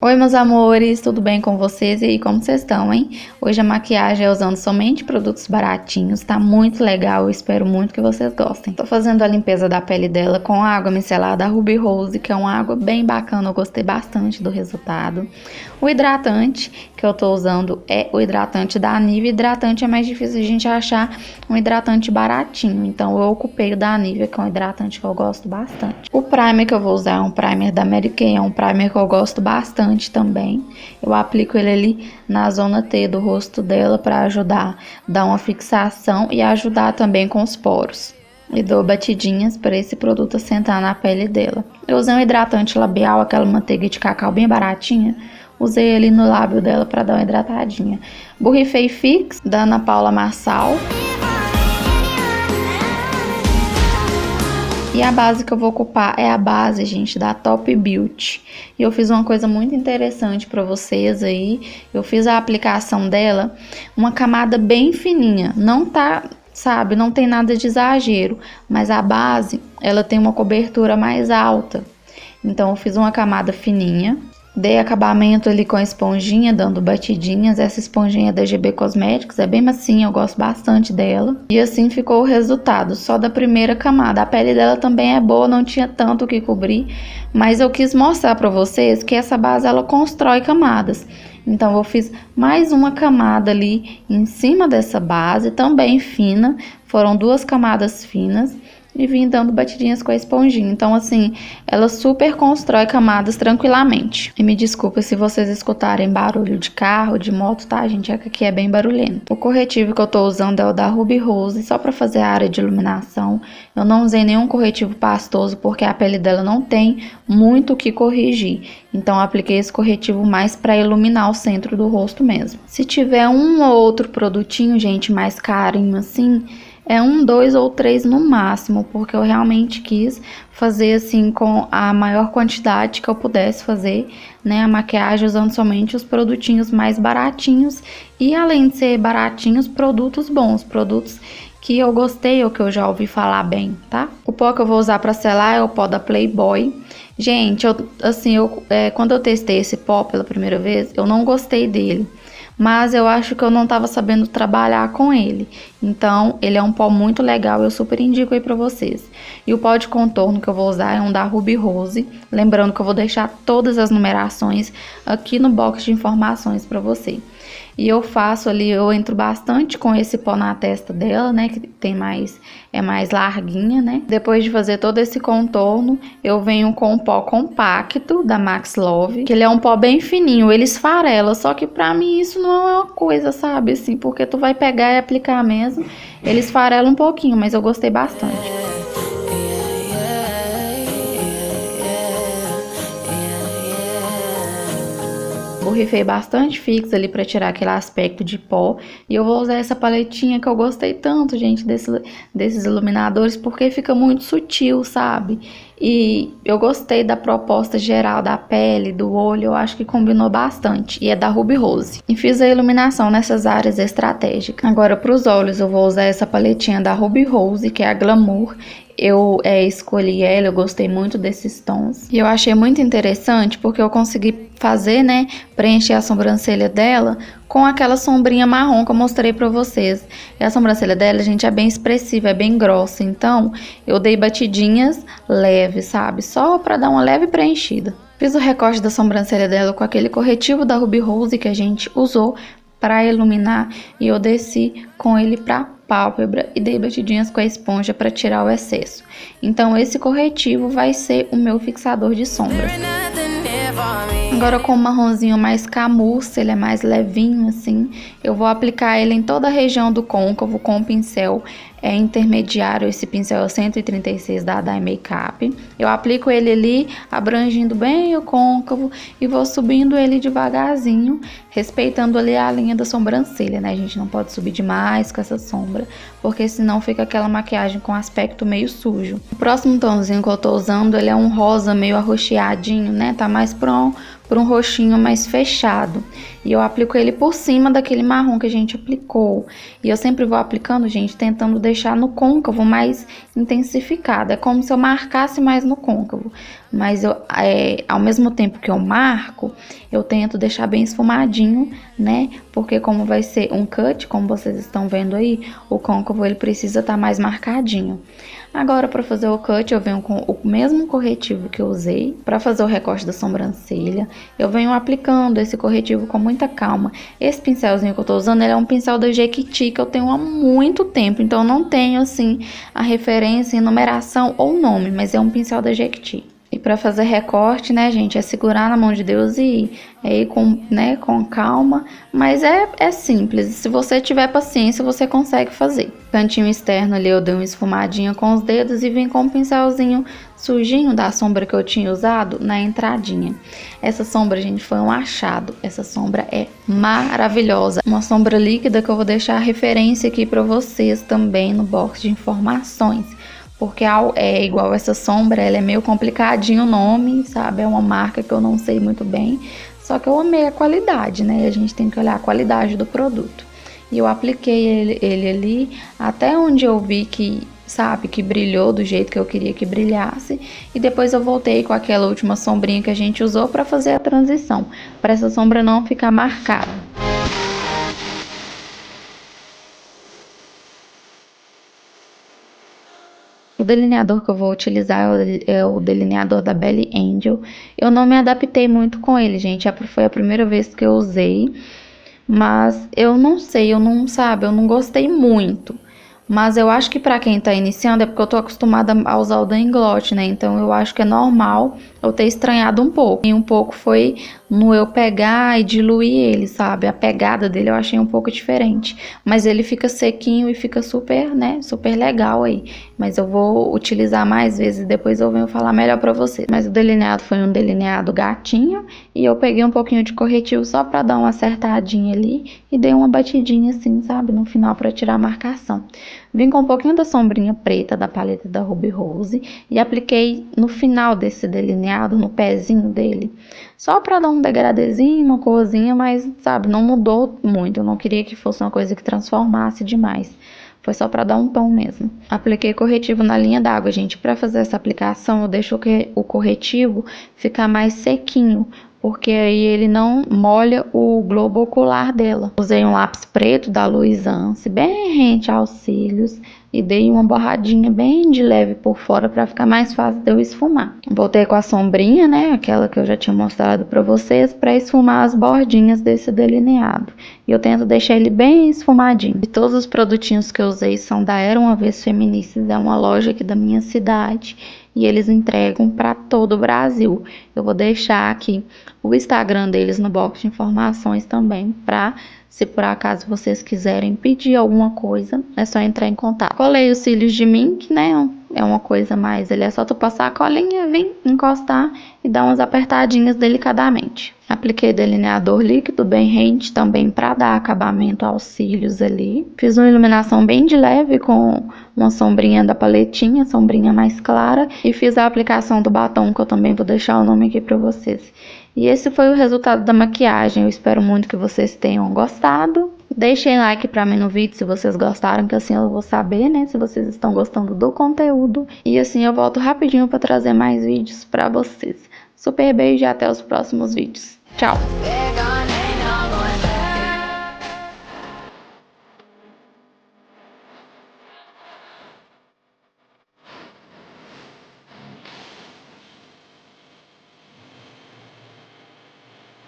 Oi, meus amores, tudo bem com vocês? E aí, como vocês estão, hein? Hoje a maquiagem é usando somente produtos baratinhos, tá muito legal, eu espero muito que vocês gostem. Tô fazendo a limpeza da pele dela com água micelada Ruby Rose, que é uma água bem bacana, eu gostei bastante do resultado. O hidratante que eu tô usando é o hidratante da Nivea. Hidratante é mais difícil a gente achar um hidratante baratinho, então eu ocupei o da Nivea, que é um hidratante que eu gosto bastante. O primer que eu vou usar é um primer da Mary Kay, é um primer que eu gosto bastante também. Eu aplico ele ali na zona T do rosto dela para ajudar a dar uma fixação e ajudar também com os poros. E dou batidinhas para esse produto assentar na pele dela. Eu usei um hidratante labial, aquela manteiga de cacau bem baratinha. Usei ele no lábio dela para dar uma hidratadinha. Borrifei Fix da Ana Paula Marçal. E a base que eu vou ocupar é a base, gente, da Top Beauty. E eu fiz uma coisa muito interessante para vocês aí. Eu fiz a aplicação dela, uma camada bem fininha. Não tá, sabe, não tem nada de exagero. Mas a base, ela tem uma cobertura mais alta. Então eu fiz uma camada fininha. Dei acabamento ali com a esponjinha, dando batidinhas. Essa esponjinha é da GB Cosméticos, é bem macia, eu gosto bastante dela. E assim ficou o resultado, só da primeira camada. A pele dela também é boa, não tinha tanto o que cobrir, mas eu quis mostrar pra vocês que essa base, ela constrói camadas. Então eu fiz mais uma camada ali em cima dessa base, também fina. Foram duas camadas finas. E vim dando batidinhas com a esponjinha. Então, assim, ela super constrói camadas tranquilamente. E me desculpa se vocês escutarem barulho de carro, de moto, tá, gente? É que aqui é bem barulhento. O corretivo que eu tô usando é o da Ruby Rose, só pra fazer a área de iluminação. Eu não usei nenhum corretivo pastoso, porque a pele dela não tem muito o que corrigir. Então, eu apliquei esse corretivo mais pra iluminar o centro do rosto mesmo. Se tiver um ou outro produtinho, gente, mais carinho assim, é 1, 2 ou 3 no máximo, porque eu realmente quis fazer assim com a maior quantidade que eu pudesse fazer, né, a maquiagem usando somente os produtinhos mais baratinhos e, além de ser baratinhos, produtos bons, produtos que eu gostei ou que eu já ouvi falar bem, tá? O pó que eu vou usar para selar é o pó da Playboy. Gente, quando eu testei esse pó pela primeira vez, eu não gostei dele. Mas eu acho que eu não tava sabendo trabalhar com ele. Então, ele é um pó muito legal, eu super indico aí pra vocês. E o pó de contorno que eu vou usar é um da Ruby Rose. Lembrando que eu vou deixar todas as numerações aqui no box de informações pra você. E eu faço ali, eu entro bastante com esse pó na testa dela, né, que é mais larguinha, né. Depois de fazer todo esse contorno, eu venho com o pó compacto da Max Love, que ele é um pó bem fininho, ele esfarela, só que pra mim isso não é uma coisa, sabe, assim, porque tu vai pegar e aplicar mesmo, ele esfarela um pouquinho, mas eu gostei bastante. Borrifei bastante Fix ali pra tirar aquele aspecto de pó. E eu vou usar essa paletinha que eu gostei tanto, gente, desses iluminadores, porque fica muito sutil, sabe? E eu gostei da proposta geral da pele, do olho, eu acho que combinou bastante. E é da Ruby Rose. E fiz a iluminação nessas áreas estratégicas. Agora, para os olhos, eu vou usar essa paletinha da Ruby Rose, que é a Glamour. Eu escolhi ela, eu gostei muito desses tons. E eu achei muito interessante porque eu consegui fazer, né, preencher a sobrancelha dela com aquela sombrinha marrom que eu mostrei pra vocês. E a sobrancelha dela, gente, é bem expressiva, é bem grossa. Então, eu dei batidinhas leves, sabe? Só pra dar uma leve preenchida. Fiz o recorte da sobrancelha dela com aquele corretivo da Ruby Rose que a gente usou para iluminar. E eu desci com ele pra pálpebra e dei batidinhas com a esponja para tirar o excesso. Então esse corretivo vai ser o meu fixador de sombra. Agora, com o marronzinho mais camurça, ele é mais levinho assim, eu vou aplicar ele em toda a região do côncavo com o pincel intermediário. Esse pincel é 136 da Dye Makeup. Eu aplico ele ali, abrangindo bem o côncavo e vou subindo ele devagarzinho, respeitando ali a linha da sobrancelha, né? A gente não pode subir demais com essa sombra, porque senão fica aquela maquiagem com aspecto meio sujo. O próximo tomzinho que eu tô usando, ele é um rosa meio arroxeadinho, né? Tá mais pra um roxinho mais fechado. E eu aplico ele por cima daquele marrom que a gente aplicou. E eu sempre vou aplicando, gente, tentando deixar no côncavo mais intensificado. É como se eu marcasse mais no côncavo. Mas ao mesmo tempo que eu marco, eu tento deixar bem esfumadinho, né? Porque como vai ser um cut, como vocês estão vendo aí, o côncavo ele precisa estar mais marcadinho. Agora, para fazer o cut, eu venho com o mesmo corretivo que eu usei para fazer o recorte da sobrancelha. Eu venho aplicando esse corretivo com muita calma. Esse pincelzinho que eu tô usando, ele é um pincel da Jequiti que eu tenho há muito tempo. Então, eu não tenho, assim, a referência em numeração ou nome, mas é um pincel da Jequiti. E para fazer recorte, né, gente, é segurar na mão de Deus e ir com calma. Mas é simples. Se você tiver paciência, você consegue fazer. Cantinho externo ali eu dei uma esfumadinha com os dedos e vim com um pincelzinho sujinho da sombra que eu tinha usado na entradinha. Essa sombra, gente, foi um achado. Essa sombra é maravilhosa. Uma sombra líquida que eu vou deixar a referência aqui para vocês também no box de informações. Porque é igual essa sombra, ela é meio complicadinho o nome, sabe? É uma marca que eu não sei muito bem. Só que eu amei a qualidade, né? A gente tem que olhar a qualidade do produto. E eu apliquei ele ali até onde eu vi que, sabe, que brilhou do jeito que eu queria que brilhasse. E depois eu voltei com aquela última sombrinha que a gente usou para fazer a transição. Para essa sombra não ficar marcada. O delineador que eu vou utilizar é o delineador da Belly Angel. Eu não me adaptei muito com ele, gente. Foi a primeira vez que eu usei. Mas eu não sei, eu não gostei muito. Mas eu acho que pra quem tá iniciando é porque eu tô acostumada a usar o Danglot, né? Então eu acho que é normal eu ter estranhado um pouco. E um pouco foi no eu pegar e diluir ele, sabe? A pegada dele eu achei um pouco diferente. Mas ele fica sequinho e fica super, né? Super legal aí. Mas eu vou utilizar mais vezes e depois eu venho falar melhor pra vocês. Mas o delineado foi um delineado gatinho. E eu peguei um pouquinho de corretivo só pra dar uma acertadinha ali. E dei uma batidinha assim, sabe? No final pra tirar a marcação. Vim com um pouquinho da sombrinha preta da paleta da Ruby Rose e apliquei no final desse delineado, no pezinho dele. Só pra dar um degradezinho, uma corzinha, mas, sabe, não mudou muito. Eu não queria que fosse uma coisa que transformasse demais. Foi só pra dar um tom mesmo. Apliquei corretivo na linha d'água, gente. Pra fazer essa aplicação, eu deixo o corretivo ficar mais sequinho, porque aí ele não molha o globo ocular dela. Usei um lápis preto da Luisance, bem rente aos cílios, e dei uma borradinha bem de leve por fora para ficar mais fácil de eu esfumar. Voltei com a sombrinha, né, aquela que eu já tinha mostrado para vocês, para esfumar as bordinhas desse delineado. E eu tento deixar ele bem esfumadinho. E todos os produtinhos que eu usei são da Era Uma Vez Feministas, é uma loja aqui da minha cidade. E eles entregam para todo o Brasil. Eu vou deixar aqui o Instagram deles no box de informações também, para se por acaso vocês quiserem pedir alguma coisa, é só entrar em contato. Colei os cílios de mink, né? É uma coisa mais, ele é só tu passar a colinha, vir encostar e dar umas apertadinhas delicadamente. Apliquei delineador líquido bem rente também para dar acabamento aos cílios ali. Fiz uma iluminação bem de leve com uma sombrinha da paletinha, sombrinha mais clara. E fiz a aplicação do batom, que eu também vou deixar o nome aqui para vocês. E esse foi o resultado da maquiagem. Eu espero muito que vocês tenham gostado. Deixem like pra mim no vídeo se vocês gostaram, que assim eu vou saber, né, se vocês estão gostando do conteúdo. E assim eu volto rapidinho pra trazer mais vídeos pra vocês. Super beijo e até os próximos vídeos. Tchau!